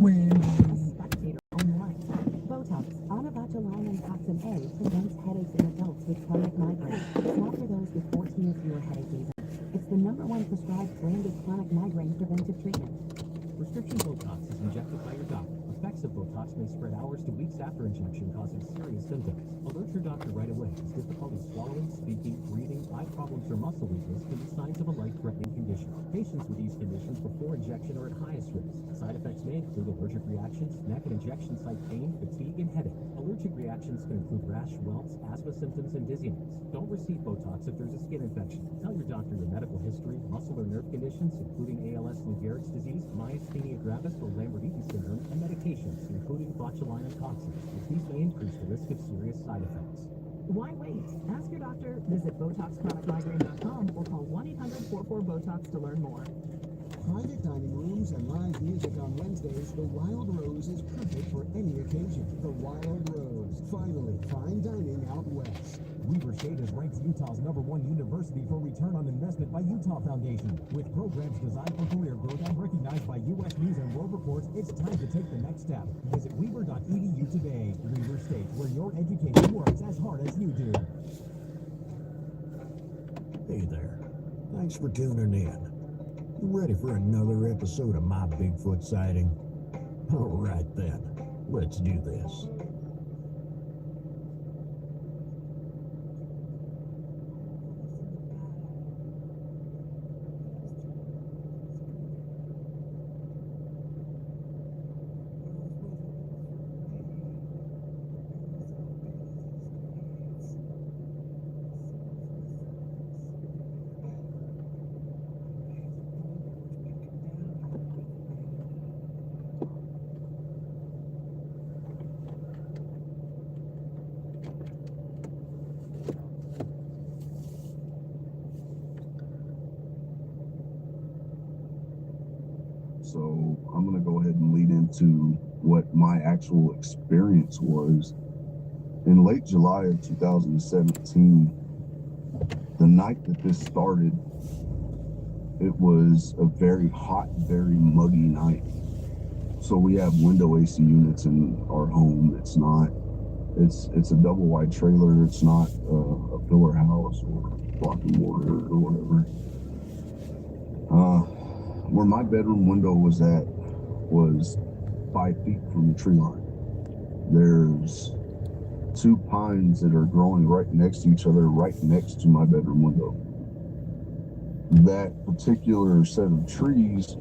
Spectator online. Botox, onabotulinum toxin A, prevents headaches in adults with chronic migraine. It's not for those with 14 or fewer headache days. It's the #1 prescribed branded chronic migraine preventive treatment. Prescription Botox is injected by your doctor. Effects of Botox may spread hours to weeks after injection, causing serious symptoms. Alert your doctor right away, as difficulty swallowing, speaking, breathing, eye problems, or muscle weakness can be signs of a life-threatening condition. Patients with these conditions before injection are at highest risk. Side effects may include allergic reactions, neck and injection site pain, fatigue, and headache. Allergic reactions can include rash, welts, asthma symptoms, and dizziness. Don't receive Botox if there's a skin infection. Tell your doctor your medical history, muscle or nerve conditions, including ALS, Lou Gehrig's disease, myasthenia gravis, or Lambert-Eaton syndrome, and medications, including botulinum toxins, as these may increase the risk of serious side effects. Why wait? Ask your doctor, visit BotoxChronicMigraine.com or call 1-800-44-BOTOX to learn more. Private dining rooms and live music on Wednesdays, the Wild Rose is perfect for any occasion. The Wild Rose, finally fine dining out west. Weber State is ranked Utah's #1 university for return on investment by Utah Foundation. With programs designed for career growth and recognized by U.S. News and World Report, it's time to take the next step. Visit Weber.edu today. Weber State, where your education works as hard as you do. Hey there. Thanks for tuning in. You ready for another episode of My Bigfoot Sighting? All right then, let's do this. So I'm going to go ahead and lead into what my actual experience was. In late July of 2017, the night that this started, it was a very hot, very muggy night. So we have window AC units in our home. It's a double wide trailer. It's not a pillar house or block and mortar or whatever. Where my bedroom window was at was 5 feet from the tree line. There's 2 pines that are growing right next to each other, right next to my bedroom window. That particular set of trees,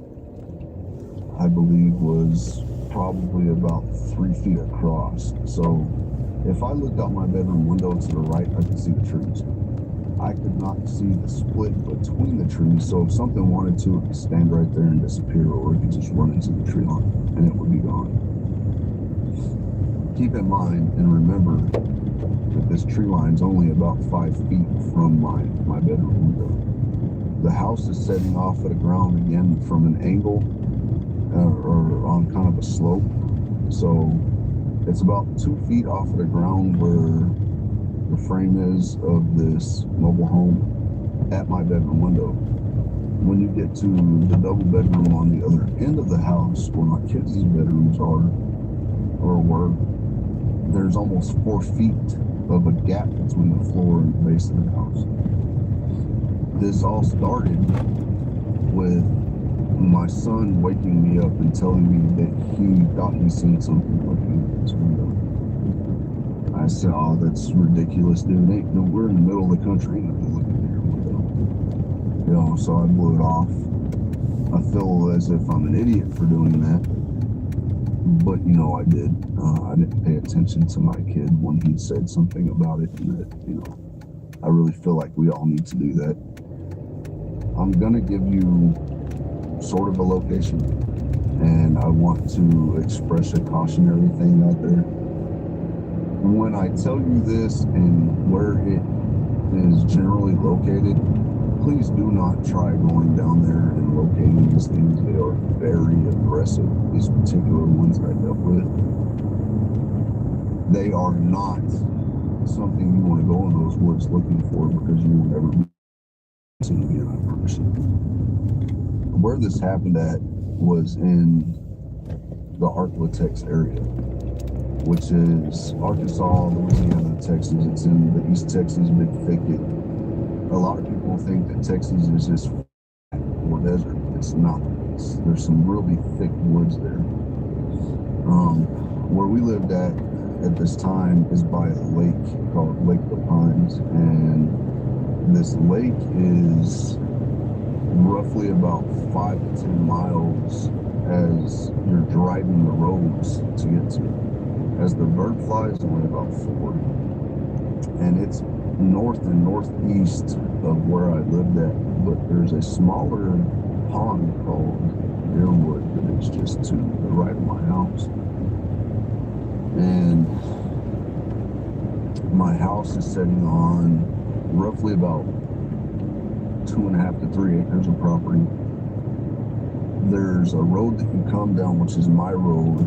I believe, was probably about 3 feet across. So if I looked out my bedroom window to the right, I could see the trees. I could not see the split between the trees, so if something wanted to, it could stand right there and disappear, or it could just run into the tree line and it would be gone. Keep in mind and remember that this tree line is only about 5 feet from my bedroom window. The house is setting off at a ground again from an angle or on kind of a slope, so it's about 2 feet off of the ground where the frame is of this mobile home at my bedroom window. When you get to the double bedroom on the other end of the house where my kids' bedrooms are or were, there's almost 4 feet of a gap between the floor and the base of the house. This all started with my son waking me up and telling me that he thought he seen something looking at his window. I said, "Oh, that's ridiculous, dude. We're in the middle of the country. Ain't nothing looking at your window." You know, so I blew it off. I feel as if I'm an idiot for doing that, but you know, I did. I didn't pay attention to my kid when he said something about it, and that, you know, I really feel like we all need to do that. I'm gonna give you sort of a location, and I want to express a cautionary thing out there. When I tell you this and where it is generally located, please do not try going down there and locating these things. They are very aggressive, these particular ones that I dealt with. They are not something you want to go in those woods looking for, because you will never be seen again, I promise you. Where this happened at was in the Arklatex area, which is Arkansas, Louisiana, Texas. It's in the East Texas Big Thicket. A lot of people think that Texas is just or desert. It's not. There's some really thick woods there. Where we lived at this time is by a lake called Lake of the Pines, and this lake is roughly about 5 to 10 miles as you're driving the roads to get to. As the bird flies, only about 4, and it's north and northeast of where I lived at. But there's a smaller pond called Deerwood that is just to the right of my house. And my house is sitting on roughly about 2.5 to 3 acres of property. There's a road that you come down, which is my road,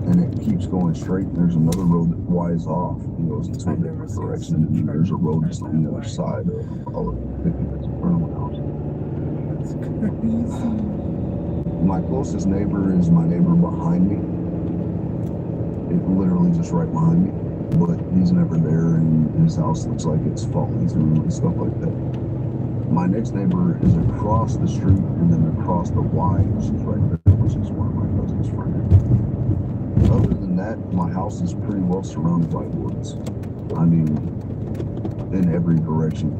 and it keeps going straight. And there's another road that winds off and goes into a different direction. And then there's a road that's on the other side of all of the that's in front of my house. That's crazy. My closest neighbor is my neighbor behind me. It literally just right behind me. But he's never there, and his house looks like it's falling through and stuff like that. My next neighbor is across the street, and then across the Y, which is right there, which is one of my cousin's friends. Other than that, my house is pretty well surrounded by woods. I mean, in every direction.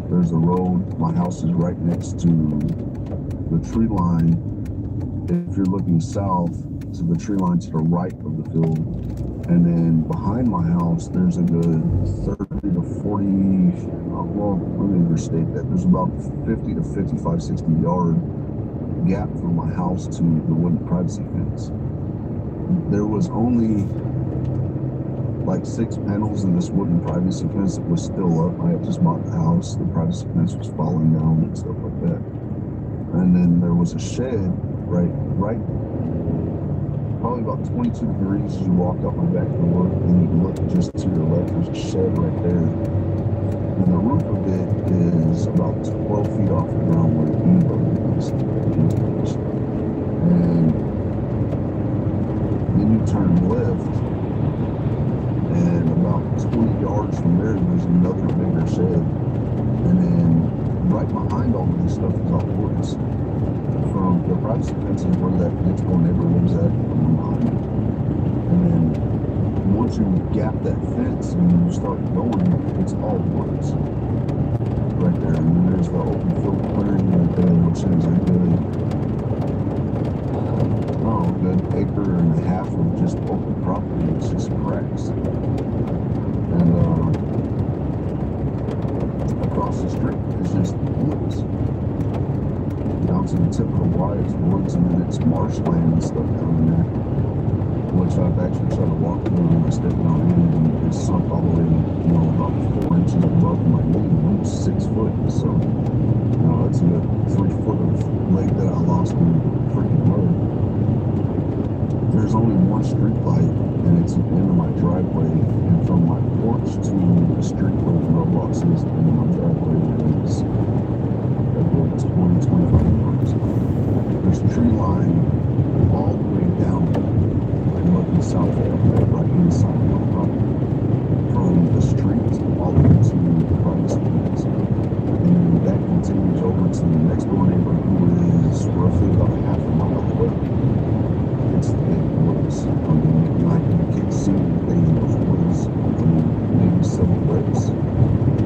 There's a road. My house is right next to the tree line. If you're looking south, to the tree line to the right of the field. And then behind my house, there's a good 30 to 40, well, let me restate that. There's about 50 to 55, 60 yard gap from my house to the wooden privacy fence. There was only like 6 panels in this wooden privacy fence that was still up. I had just bought the house. The privacy fence was falling down and stuff like that. And then there was a shed right, probably about 22 degrees as you walk out my back door, and you look just to your left, there's a shed right there. And the roof of it is about 12 feet off the ground where the Evo is. And then you turn left, and about 20 yards from there, there's another bigger shed. And then right behind all of this stuff is all woods. From the privacy fence is where that next door neighbor lives at, and then once you gap that fence and you start going, it's all woods right there. And then there's the open field clearing right there, which is a good acre and a half of just open property. It's just cracks. And across the street is just woods. Down to the tip of the Y is woods, and then it's marshland and stuff down in there, which I've actually tried to walk through and I stepped down in, and it's sunk all the way, about 4 inches above my knee, almost 6 foot. So, that's a good 3 foot of leg that I lost in the freaking road. There's only one street light, and it's at the end of my driveway, and from my porch to the street where the mailbox is, at the end of my driveway is 20, 25 yards. There's a tree line all the way down and looking south at the right hand side of my property. From the street all the way to the privacy fence. And then that continues over to the next door neighbor, who is roughly about a half a mile away. It's thick woods. I mean, at night you can't see anything in those woods. I mean, maybe silhouettes.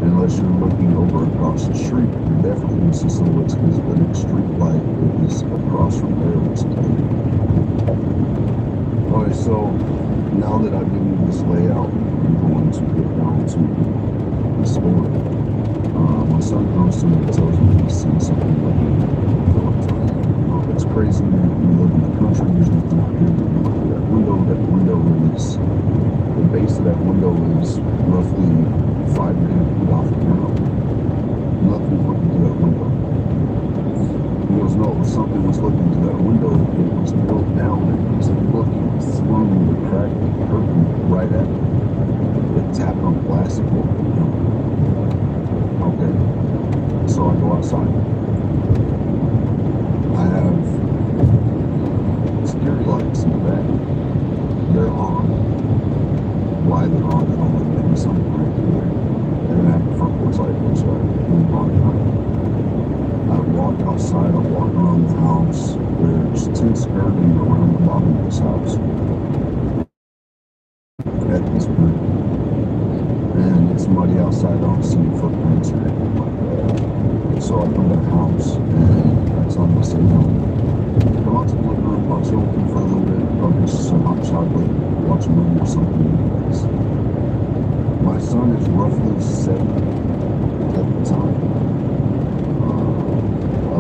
Unless you're looking over across the street, you're definitely going to see silhouettes because the next street light is across from there, which is good. Alright, so now that I've given you this layout, I'm going to get down to the story. My son comes to me and tells me he's seen something like that. It's crazy that we live in the country, there's nothing out here. That window is, the base of that window is roughly 5.5 feet off the ground. Nothing's looking through that window. He goes, no, something was looking through that window. It was built down and it was looking through the crack of the curtain right at me. It tapped on the glass and woke me up. Okay. So I go outside. I have security lights in the back. driving on, and I'm like, maybe something right here. And then that front porch light looks right. And I walk outside, I walk around the house. There's 10 skirting around the bottom of this house at this point. And it's muddy outside, I don't see any footprints or anything like that. So I come to the house and I tell him, I said, come out to the living room, I'll chill with him for a little bit, I'll get some hot chocolate, watch a movie or something. My son is roughly 7 at the time,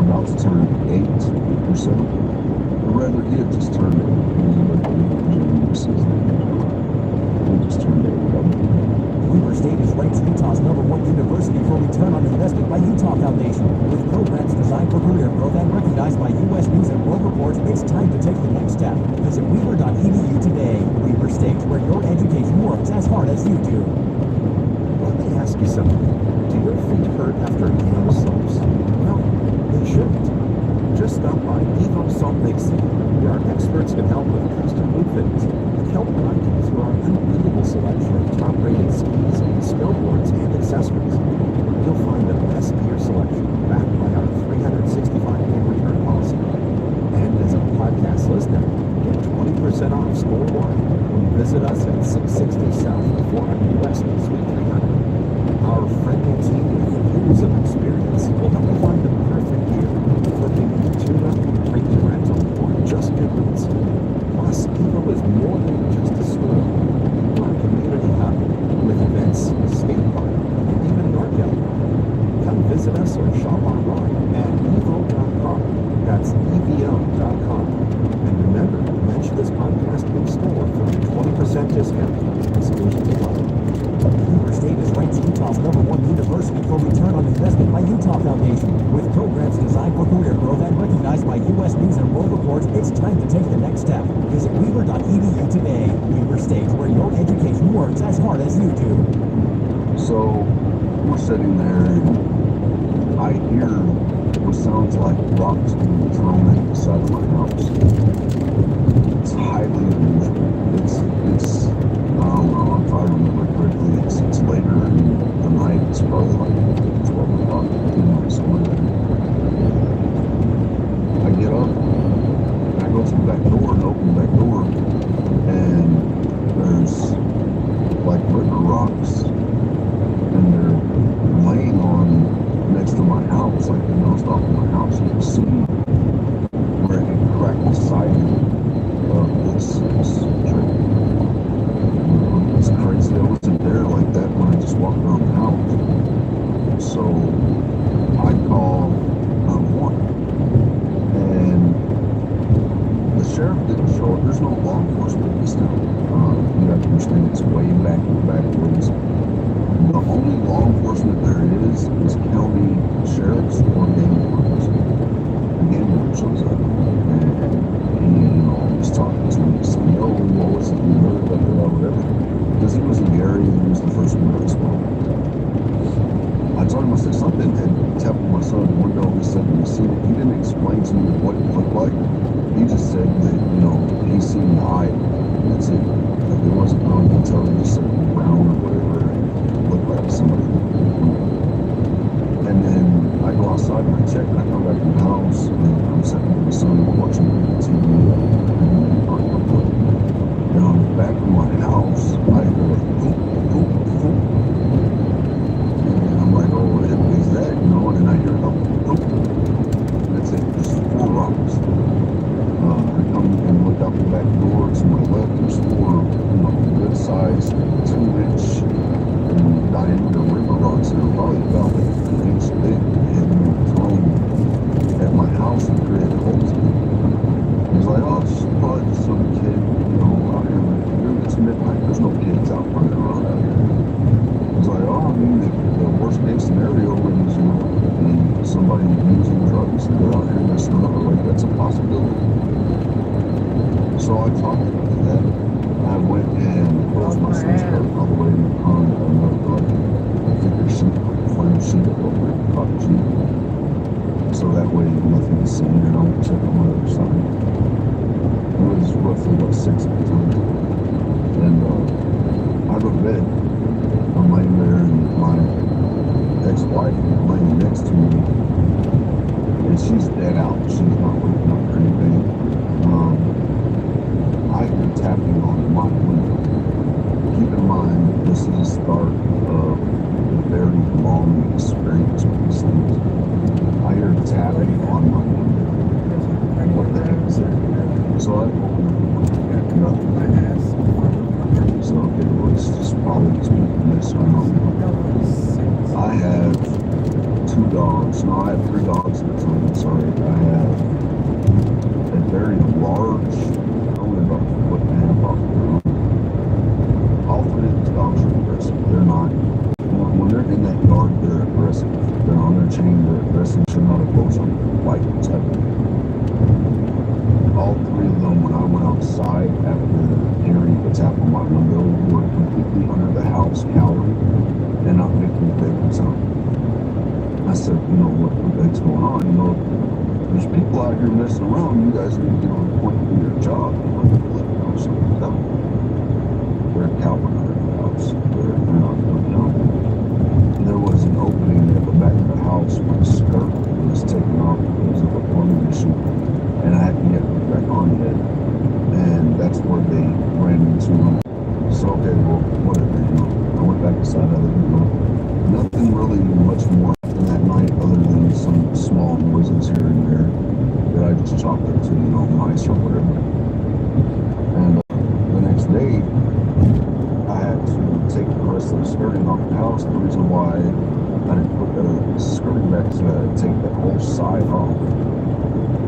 about to turn 8 or so. Or rather, he had just turned 8. He just turned 8. Weber State is ranked Utah's #1 university for return on investment by Utah Foundation. With programs designed for career growth and recognized by U.S. News and World Report, it's time to take the next step. Visit Weber.edu today. Weber State, where your education works as hard as you do. Let me ask you something. Do your feet hurt after Evo slopes? No, they shouldn't. Just stop by Evo Salt Lake City, where our experts can help with custom boot fittings and help guide you through our unbeatable selection of top-rated skis, snowboards, and accessories. You'll find the best gear selection backed by our 365-day return policy. And as a podcast listener, get 20% off store-wide when you visit us at 660 South 400 West Suite 300. Our friendly team with years of experience will help you find the perfect gear, flipping into tune-up, premium rental, or just good boots. Plus, Evo is more than just a store. We're a community hub with events, skate park, and even an art gallery. Come visit us or shop online at evo.com. That's evo.com. And remember to mention this podcast in store for a 20% discount. Exclusions apply. Weber State is ranked Utah's #1 university for return on investment by Utah Foundation. With programs designed for career growth and recognized by U.S. News and World Report, it's time to take the next step. Visit Weber.edu today. Weber State, where your education works as hard as you do. So we're sitting there and I hear what sounds like rocks being thrown at the side of my house. It's highly unusual. It's I don't know if I remember correctly, it's later in the night, it's probably like 12 o'clock, somewhere there. I get up, and I go to the back door and open the back door, and there's like river rocks, and they're laying on next to my house, like they bounced off of my house. You can see where it cracked the siding of this tree. It's crazy. I wasn't there like that when I just walked around the house. So I call 911. And the sheriff didn't show up. There's no law enforcement in this town. You have to understand it's way back in the backwoods. The only law enforcement there is county sheriffs or game wardens. The game warden shows up. And he was talking to me. He said, yo, what was it you heard? Whatever. Because he was in the area, he was the first one to respond. I told him, I said, something had tapped my son's window. He said, he didn't explain to me what it looked like. He just said that, he seen the eye. That's it. Like, it wasn't really until he said brown or whatever, and it looked like somebody. And then I go outside and I check, and I come back in the house, and I'm sitting with my son, we're watching TV, and on the back of my house, I hear like, boop, boop, boop. And I'm like, oh, what is that? And then I hear a boop. That's it, just 4 rocks. I come and look out the back door to my left, there's 4, good size, 2-inch in diameter river rocks that are probably about an inch thick and thrown at my house and created holes in it. He's like, oh, it's probably just some kid, out here. It's midnight. There's no kids out running around out here. He's like, oh, I mean, the worst case scenario is, somebody using drugs and they're out here messing around. Like, that's a possibility. So I talked about that. I went and closed my son's car all the way on another, I figure sheet, flame sheet over it, caught Jeep. So that way nothing is seen, and I'll check on my other side. It was roughly about 6 at the time. And I go to bed my window. Keep in mind, this is the start of a very long experience with these things. I hear tapping on my window. What the heck is that? So I open it, nothing. So okay, well, it's just probably just people messing around. I have 2 dogs. No, I have 3 dogs at the time. Sorry. I have a very large, only about a foot and a half off the ground. All 3 of these dogs are aggressive. They're not, when they're in that yard, they're aggressive. They're on their chain, they're aggressive. Should not oppose them, like type of. All 3 of them, when I went outside after hearing the tap on my window, were completely under the house, cowering and not making a big sound. I said, what the heck's going on? There's people out here messing around. You guys need to get on point with your job. Something's up. They're cowering under the house. They're not coming out. There was an opening at the back of the house where the skirt was taken off because of a plumbing issue. And I had to get it back on it. And that's where they ran into them. So, okay, well, whatever, I went back inside of it, nothing really much more than that night other than some small noises here and there that I just chalked up to, mice or whatever. And the next day, I had to take the rest of the skirting off the house. The reason why I didn't put the skirting back is I had to take that whole side off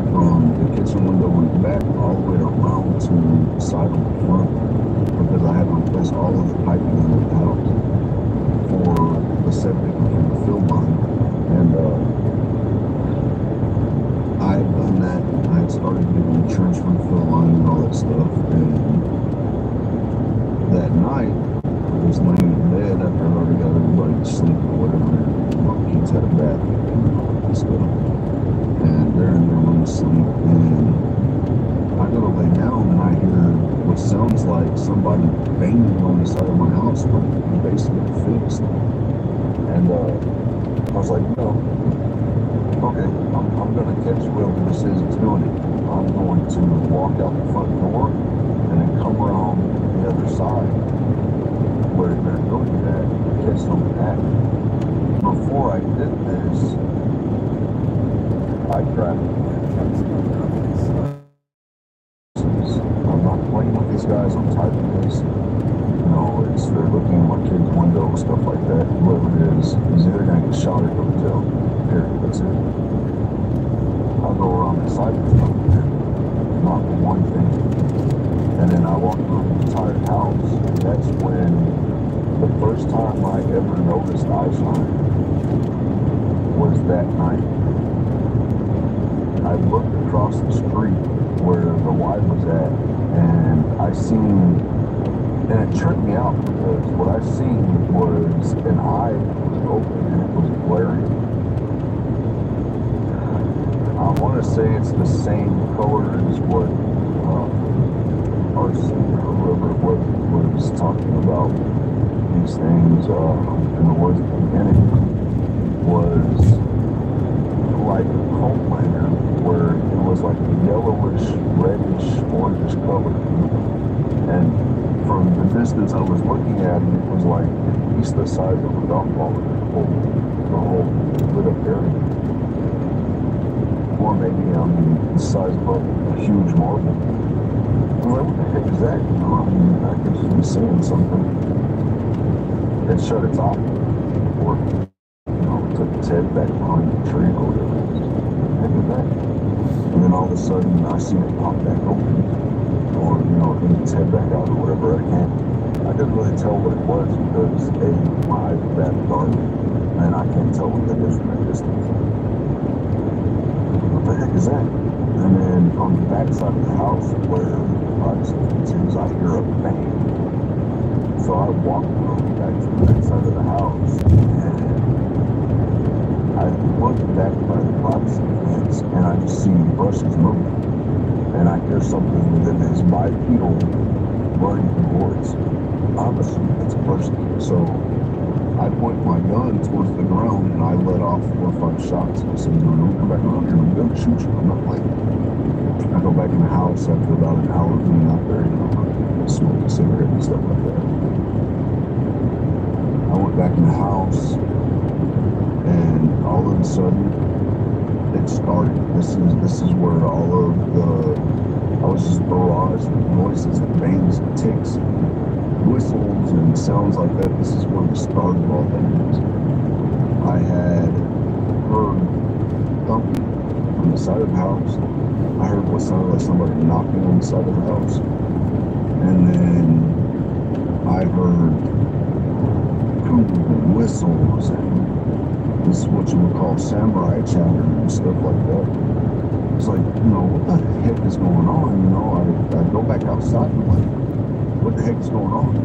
from the kitchen window in the back all the way around to the side on the front, because I had to replace all of the piping in the house for the septic and the fill line. And I had done that. I had started getting insurance for the fill line and all that stuff. And that night, I was laying in bed after I already got everybody to sleep or whatever. My kids had a bath and stuff. And they're in their room asleep. And I go to lay down and I hear what sounds like somebody banging on the side of my house with the basement fixed. And I was like, okay, I'm going to catch whoever this is that's doing it. I'm going to walk out the front door and then come around the other side where they're doing that and catch them at me. Before I did this, I grabbed I'm not playing with these guys, I'm typing this. They're looking at my kid's window, stuff like that. Whoever it is either gonna get shot or go to jail. Period. That's it. I'll go around the side of stuff. Not one thing. And then I walk through the entire house, and that's when the first time I ever noticed eye shine was that night. I looked across the street where the Y was at, and I seen, and it tripped me out because what I seen was an eye that was open and it was glaring. I want to say it's the same color as what RC or whoever it was talking about these things in the woods at the beginning, was like Homelander, where it was like a yellowish, reddish, orangish color. And from the distance I was looking at it, it was like at least the size of a golf ball in the whole lit up area. Or maybe the size of a huge marble. I was like, what the heck is that? I could just be seeing something. It shut its eye. Or took its head back behind the tree or whatever. Heck is that? And then all of a sudden I seen it pop back open. Or, get its head back out or whatever. I couldn't really tell what it was because my eyes were that dark and I can't tell what that is from a distance. What the heck is that? And then on the back side of the house where the privacy is, I hear a bang. So I walked back to the back side of the house and I look back by the privacy fence and I just see brushes moving. And I hear something that is bipedal running towards. I'm assuming it's a person. So I point my gun towards the ground and I let off 4 or 5 shots. I said, don't come back around here. I'm going to shoot you. I'm not playing. I go back in the house after about an hour of being out there, smoking cigarettes. back in the house, and all of a sudden, it started. This is where all of I was just barraged with noises and bangs and ticks, whistles and sounds like that. This is where the start of all things. I had heard thumping on the side of the house. I heard what sounded like somebody knocking on the side of the house. And then I heard cooing and whistles and this is what you would call samurai chatter and stuff like that. It's like, what the heck is going on? I go back outside and I'm like, what the heck is going on?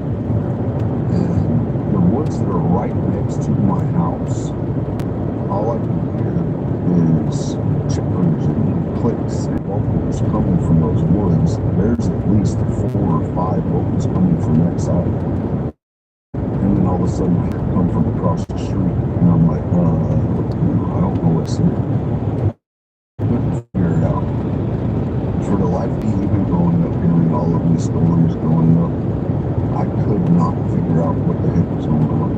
And the woods that are right next to my house, all I can hear is chippers and clicks and vocals coming from those woods. There's at least 4 or 5 vocals coming from that side. And then all of a sudden I come from across the street and I'm like, I don't know what's here. Couldn't figure it out. For the life of me, even growing up, hearing all of these stories growing up, I could not figure out what the heck was going on.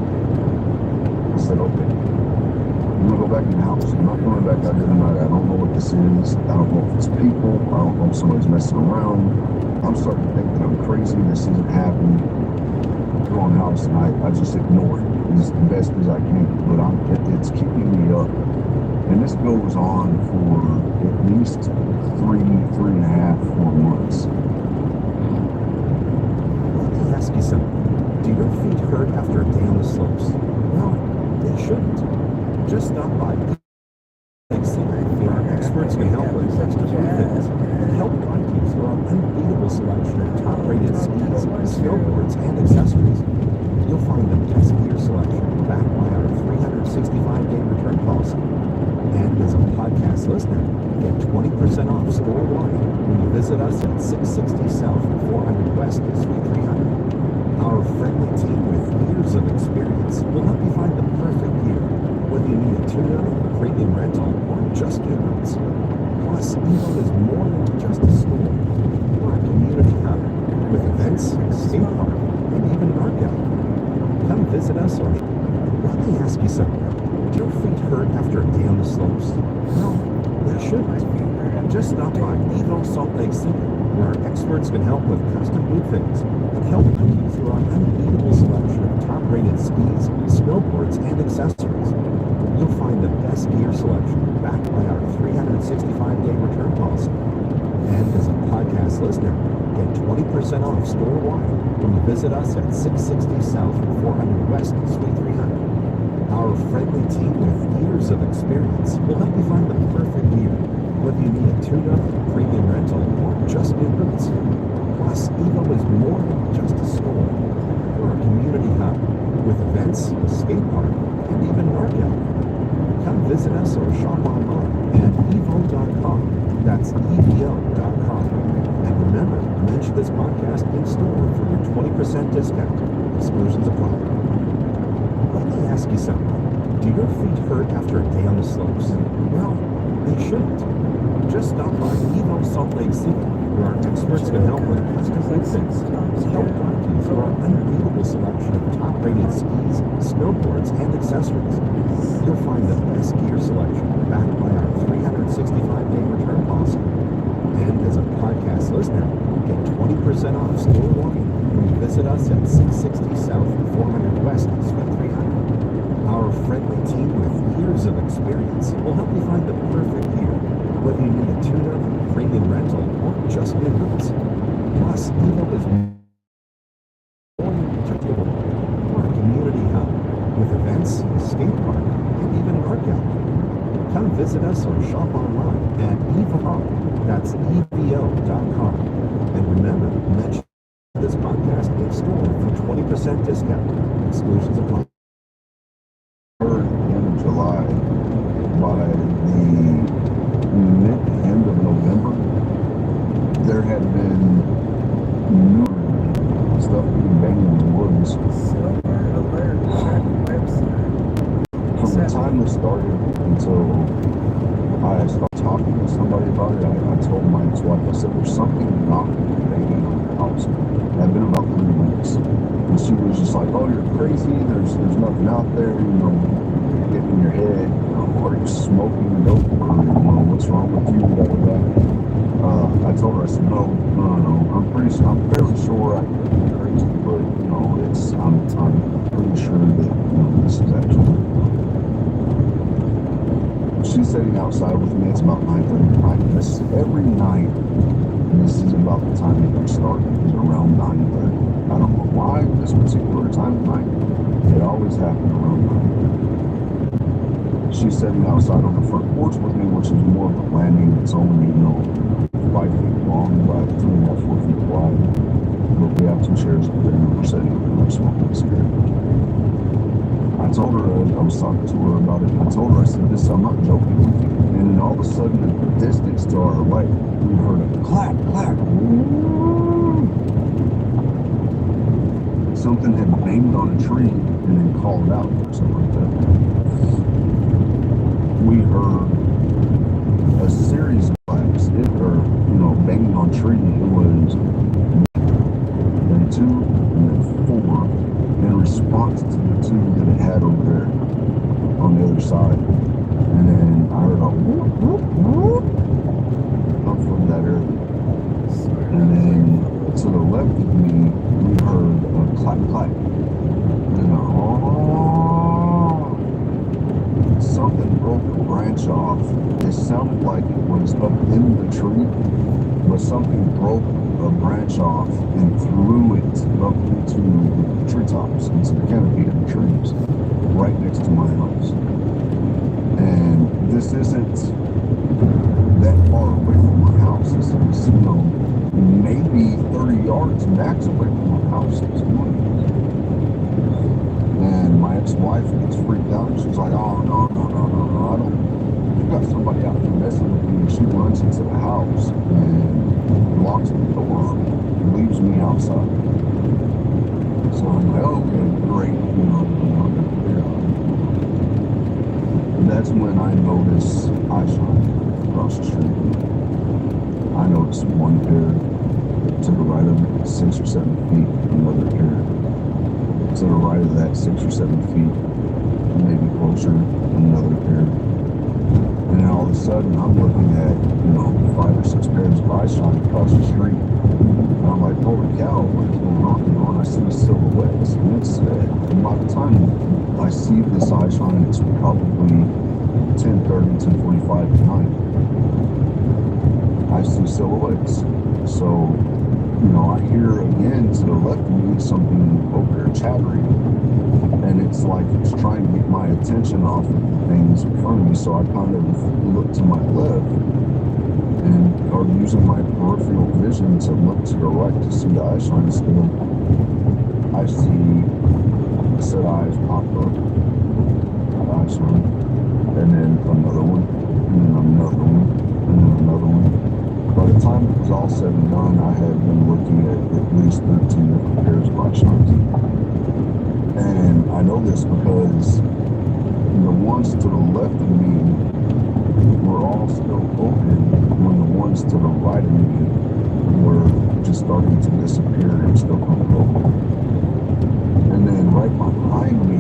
I said, okay, I'm gonna go back in the house. I'm not going back out here tonight. I don't know what this is. I don't know if it's people. I don't know if somebody's messing around. I'm starting to think that I'm crazy. This isn't happening. Go in the house and I just ignore it as best as I can, but it's keeping me up. And this goes on for at least 3.5, 4 months. Let me ask you something. Do your feet hurt after a day on the slopes? No, they shouldn't. Just stop by where our experts can help with extra things and help guide you through our unbeatable selection of top-rated skis, snowboards, and accessories. You'll find the best gear selection backed by our 365-day return policy. And as a podcast listener, get 20% off store-wide when you visit us at 660 South 400 West Suite 300. Our friendly team with years of experience will help you find the perfect gear, whether you need a tune-up, premium rental, or just new ones. Plus, Evo is more than just a store. We're a community hub with events, skate park, and even an art gallery. Come visit us or let me ask you something. Do your feet hurt after a day on the slopes? No, they shouldn't. Just stop by Evo Salt Lake City, where our experts can help with custom boot fittings and help guide you through our unbeatable selection of top-rated skis, snowboards, and accessories. You'll find the best gear selection backed by our 365-day return policy. And as a podcast listener, get 20% off store-wide when you visit us at 660 South 400 West Suite 300. Our friendly team with years of experience will help you find the perfect gear, whether you need a tune-up, premium rental, or just new boots. Plus, Evo is more than just a store. We're a community hub with events, a skate park, and even an art gallery. Come visit us or shop online at evo.com. That's evo.com. And remember, mention this podcast in store for your 20% discount. Exclusions apply. Let me ask you something. Do your feet hurt after a day on the slopes? No, they shouldn't. Just stop by Evo Salt Lake City, where our experts can help with custom boot fittings and help guide you through our unbeatable selection of top-rated skis, snowboards, and accessories. You'll find the best gear selection backed by our 365-day return policy. And as a podcast listener, get 20% off store-wide when you visit us at 660 South 400 West Suite 300. Our friendly team with years of experience will help you find the perfect gear, whether you need a tune-up, premium rental, or just new boots. Plus, Evo is more than just a store. We're a community hub with events, a skate park, and even an art gallery. Come visit us or shop online at evo.com. That's evo.com. And remember, mention this podcast in store for 20% discount. Exclusions apply. In July, by the end of November, there had been new stuff being banged in the woods. From the time this started until I started talking to somebody about it, I told my ex-wife, I said, there's something not banging on the house. It had been about 3 weeks. And she was just like, "Oh, you're crazy. There's nothing out there. You know, you're getting in your head. You know, are you smoking dope? Or, you know, what's wrong with you?" Blah, blah, blah. I told her, I said, no. I'm fairly sure I could be crazy, but you know, I'm pretty sure that this is actually. She's sitting outside with me. It's about 9:30. This every night. This is about the time it started. It's around 9:30. I don't know why this particular time of night. It always happened around 9:30. She's sitting outside on the front porch with me, which is more of a landing. It's only 5 feet long by 3.5, 4 feet wide. But we have 2 chairs up there and we're sitting up and we're smoking a cigarette. I told her, I was talking to her about it. I told her, I said, I'm not joking with you. And then all of a sudden, in the distance to our right, we heard a clack, clack. Something had banged on a tree and then called out or something like that. We heard a series of clacks, banging on tree. It was then 2 and then 4 in response to the 2 that it had over there on the other side. And then I heard a whoop, whoop, whoop come from that area. And then to the left of me, we heard a clack, clack. And then something broke a branch off. It sounded like it was up in the tree, but something broke a branch off and threw it up into the treetops, into the canopy of the trees, right next to my house. And this isn't that far away from my house. This is, maybe 30 yards max away from my house. And my ex-wife gets freaked out. She's like, "Oh, no, I don't. You got somebody out there messing with me." And she runs into the house and locks the door and leaves me outside. So I'm like, "Okay, great." And that's when I notice eye shine across the street. I noticed one pair to the right of it, 6 or 7 feet, another pair to the right of that 6 or 7 feet, maybe closer, another pair. And then all of a sudden I'm looking at, 5 or 6 pairs of eye shine across the street. And I'm like, holy cow, what is going on? And I see the silhouettes. And it's, by the time I see this eye shine, it's probably 10:30, 10:45 at night. I see silhouettes. So, I hear again to the left of me something over there chattering. And it's like it's trying to get my attention off of the things in front of me. So I kind of look to my left and are using my peripheral vision to look to the right to see the eye shine still. I see a set of eyes pop up, eye shine, and then another one, and then another one, and then another one. By the time it was all said and done, I had been looking at least 13 different pairs of eye shines. And I know this because the ones to the left of me were all still open when the ones to the right of me were just starting to disappear and still coming open. And then right behind me,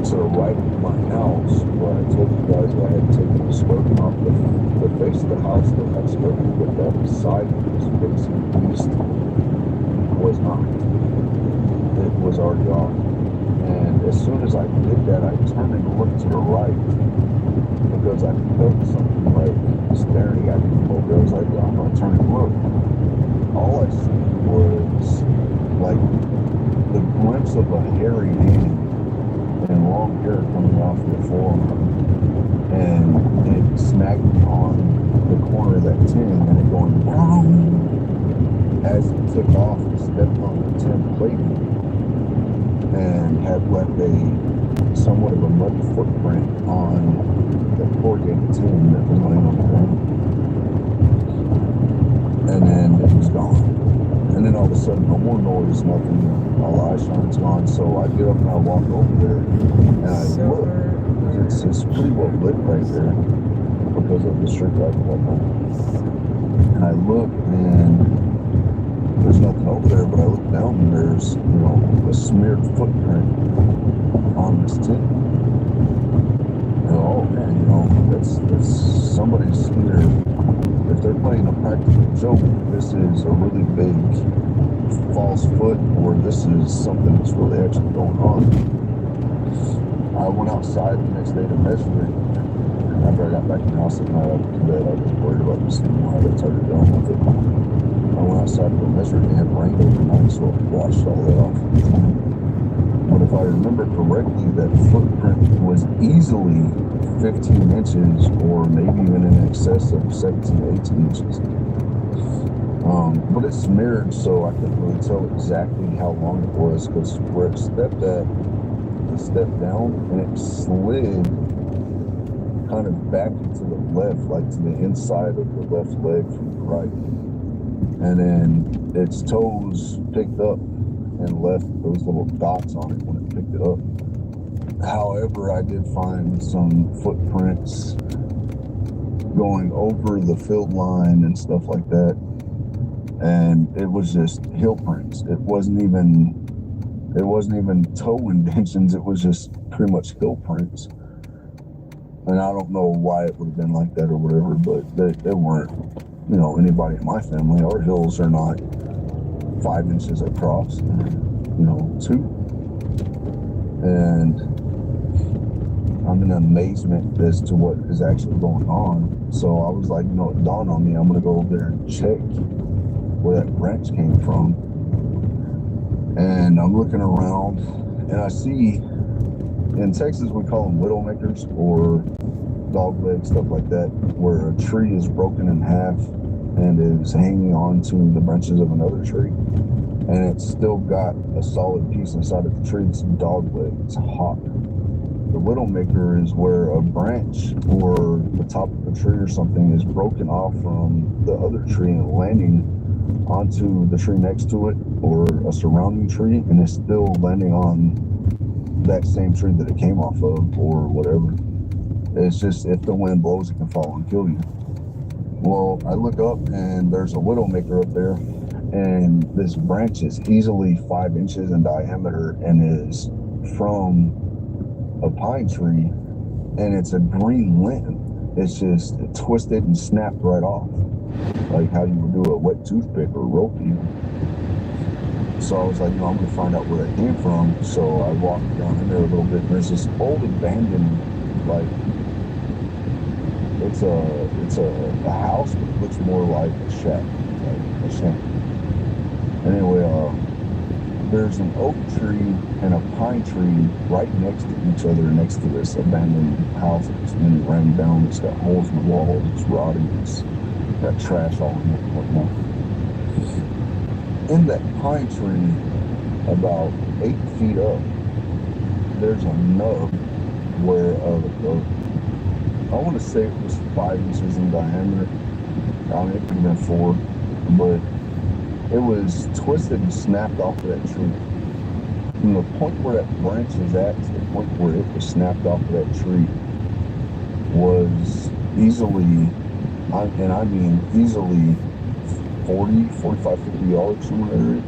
to the right of my house, where I told you guys I had taken the skirting off the face of the house that had skirting, but that side that was facing east was not. It was already off. And as soon as I did that, I turned and looked to the right because I felt something like staring at me over there. I was like, I'm going to turn and look. All I see was like the glimpse of a hairy hand and long hair coming off the forearm. And it snagged me on the corner of that tin and it going boom. As it took off, it stepped on the tin plating and had left somewhat of a muddy footprint on the corrugated tin that was laying on the ground. And then it was gone. And then all of a sudden, no more noise, nothing. All the eye shine's gone. So I get up and I walk over there and I look. It's pretty well lit right there because of the street light right now. And I look and there's nothing over there, but I look down and there's, a smear smeared footprint on this tip. Oh man, that's somebody's either, if they're playing a practical joke, this is a really big false foot, or this is something that's really actually going on. I went outside the next day to measure it. After I got back in the house at night, I went to bed. I was worried about this thing. I had started done with it. I went outside to go measure it, and it had rained overnight, so it washed all that off. But if I remember correctly, that footprint was easily 15 inches, or maybe even in excess of 17, 18 inches. But it's smeared, so I couldn't really tell exactly how long it was, because where it stepped at, it stepped down and it slid kind of back into the left, like to the inside of the left leg from the right. And then its toes picked up and left those little dots on it when it picked it up. However, I did find some footprints going over the field line and stuff like that. And it was just heel prints. It wasn't even toe indentions. It was just pretty much heel prints. And I don't know why it would have been like that or whatever, but they weren't, anybody in my family. Our hills are not 5 inches across, 2. And I'm in amazement as to what is actually going on. So I was like, it dawned on me, I'm going to go over there and check where that branch came from. And I'm looking around and I see, in Texas we call them widowmakers or dog legs, stuff like that, where a tree is broken in half and is hanging on to the branches of another tree, and it's still got a solid piece inside of the tree. It's a dog leg. It's hot. The widowmaker is where a branch or the top of a tree or something is broken off from the other tree and landing onto the tree next to it or a surrounding tree, and it's still landing on that same tree that it came off of or whatever. It's just, if the wind blows, it can fall and kill you. Well, I look up and there's a widowmaker up there, and this branch is easily 5 inches in diameter and is from a pine tree, and it's a green limb. It's just twisted and snapped right off, like how you would do a wet toothpick or rope even. So I was like, I'm going to find out where that came from. So I walked down in there a little bit, and there's this old abandoned, like, it's a house, but it looks more like a shack, like a shanty. Anyway, there's an oak tree and a pine tree right next to each other, next to this abandoned house that's been ran down. It's got holes in the wall, it's rotting, it's got trash all in it and whatnot. In that pine tree, about 8 feet up, there's a nub where I want to say it was 5 inches in diameter. I mean, it could have been 4, but it was twisted and snapped off of that tree. From the point where that branch is at to the point where it was snapped off of that tree was easily, and I mean easily, 40, 45, 50 yards somewhere in there.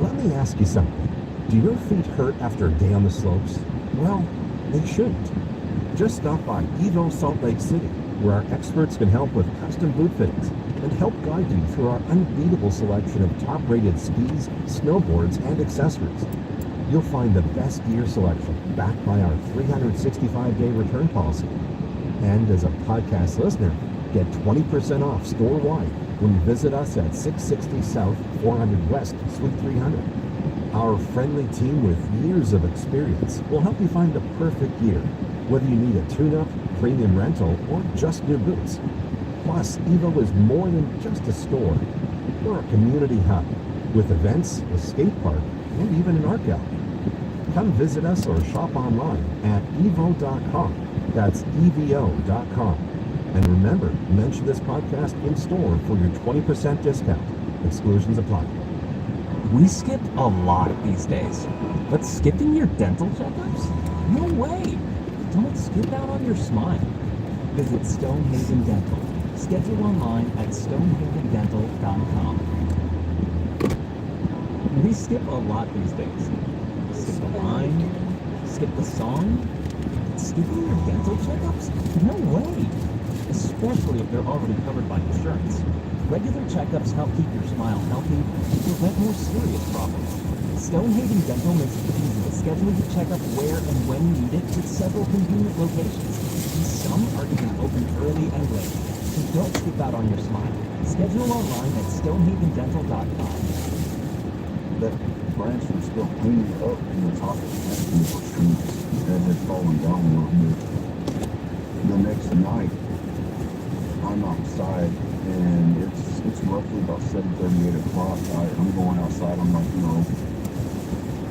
Let me ask you something. Do your feet hurt after a day on the slopes? Well, they shouldn't. Just stop by Evo Salt Lake City, where our experts can help with custom boot fittings and help guide you through our unbeatable selection of top-rated skis, snowboards, and accessories. You'll find the best gear selection backed by our 365-day return policy. And as a podcast listener, get 20% off store-wide when you visit us at 660 South, 400 West, Suite 300. Our friendly team with years of experience will help you find the perfect gear, whether you need a tune-up, premium rental, or just new boots. Plus, Evo is more than just a store. We're a community hub with events, a skate park, and even an art gallery. Come visit us or shop online at evo.com. That's evo.com. And remember, mention this podcast in store for your 20% discount. Exclusions apply. We skip a lot these days, but skipping your dental checkups? No way! Don't skip out on your smile. Visit Stonehaven Dental. Schedule online at stonehavendental.com. We skip a lot these days, Skip the line? Skip the song? Skipping your dental checkups? No way! Especially if they're already covered by insurance. Regular checkups help keep your smile healthy and prevent more serious problems. Stonehaven Dental makes it easy to schedule your checkup where and when you need it with several convenient locations. And some are even open early and late. So don't skip out on your smile. Schedule online at stonehavendental.com. That branch was still cleaning up in the top of the Nashville Street that had fallen down a little bit. The next night, I'm outside and it's roughly about 7:30, 8 o'clock. I'm going outside. I'm like,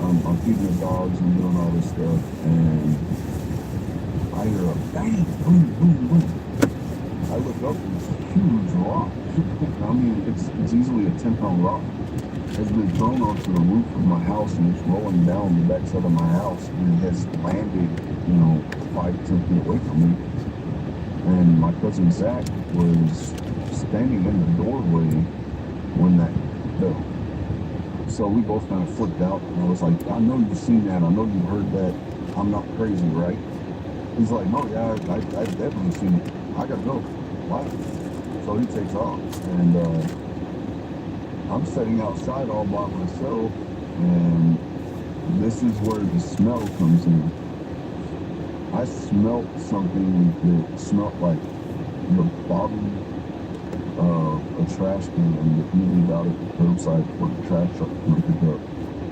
I'm feeding the dogs and doing all this stuff, and I hear a bang, boom, boom, boom. I look up and it's a huge rock. I mean, it's easily a 10-pound rock. Has been thrown onto the roof of my house and it's rolling down the backside of my house and it has landed, 5-10 feet away from me. And my cousin Zach was standing in the doorway when that fell. So we both kind of flipped out and I was like, I know you've seen that, I know you heard that, I'm not crazy, right? He's like, no, yeah, I've definitely seen it. I gotta go. Why? So he takes off and I'm sitting outside all by myself, and this is where the smell comes in. I smelled something that smelled like the bottom of a trash can that you leave out at the curbside for the trash truck to pick up.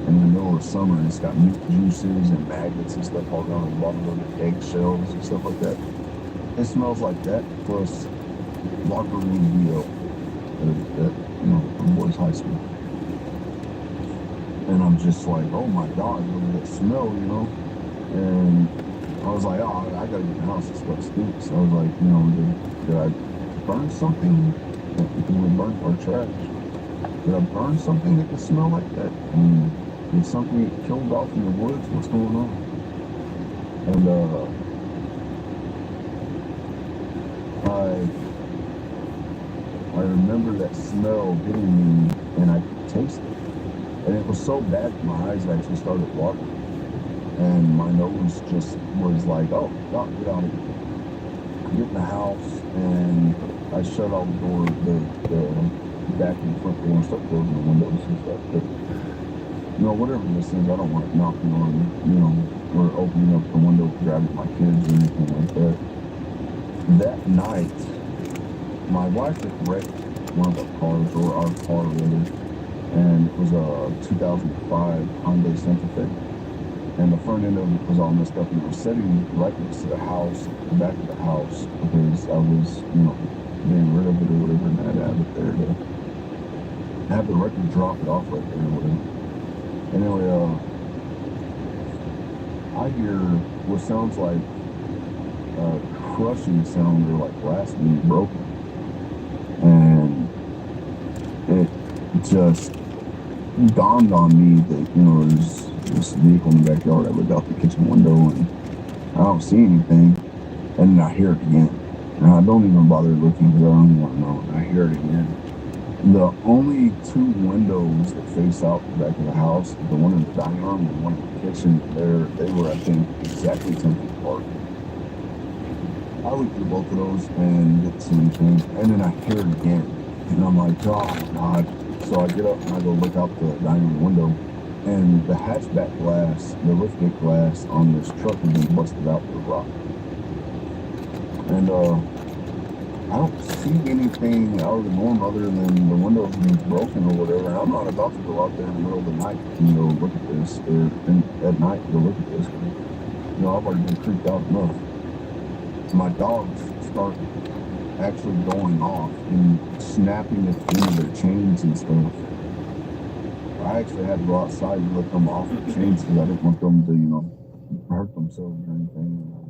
In the middle of summer, and it's got meat juices and maggots and stuff all down the bottom of the eggshells and stuff like that. It smells like that, plus locker room VO at boys' high school. And I'm just like, oh my God, look at that smell, And I was like, oh, I gotta get in the house, this stuff stinks. I was like, did I burn something? Because we burnt our trash. Did I burn something that could smell like that? Did something get killed off in the woods? What's going on? And I remember that smell hitting me, and I could taste it. And it was so bad that my eyes actually started watering. And my nose just was like, oh, God, get out of here. I get in the house, and I shut all the doors, the back and front door, and start closing the windows and stuff. But, whatever this is, I don't want it knocking on, or opening up the window, grabbing my kids or anything like that. That night, my wife had wrecked one of our cars, or our car really, and it was a 2005 Hyundai Santa Fe. And the front end of it was all messed up, and it was sitting right next to the house, the back of the house, because I was, getting rid of it or whatever, and I had to have it there to have the record drop it off right there or whatever. Anyway, I hear what sounds like a crushing sound or like glass being broken. And it just dawned on me that, there's this vehicle in the backyard. I look out the kitchen window and I don't see anything. And then I hear it again. And I don't even bother looking because I don't even want to know. And I hear it again. The only two windows that face out the back of the house, the one in the dining room and one in the kitchen, they were, I think, exactly 10 feet apart. I looked through both of those and didn't see anything. And then I hear it again. And I'm like, oh my God. So I get up and I go look out the dining room window. And the hatchback glass, the liftgate glass on this truck has been busted out with a rock. And I don't see anything out of the norm other than the windows being broken or whatever. And I'm not about to go out there in the middle of the night and go look at this, or at night go look at this. I've already been creeped out enough. My dogs start actually going off and snapping at the end of their chains and stuff. I actually had to go outside and let them off the chains because I didn't want them to, hurt themselves or anything.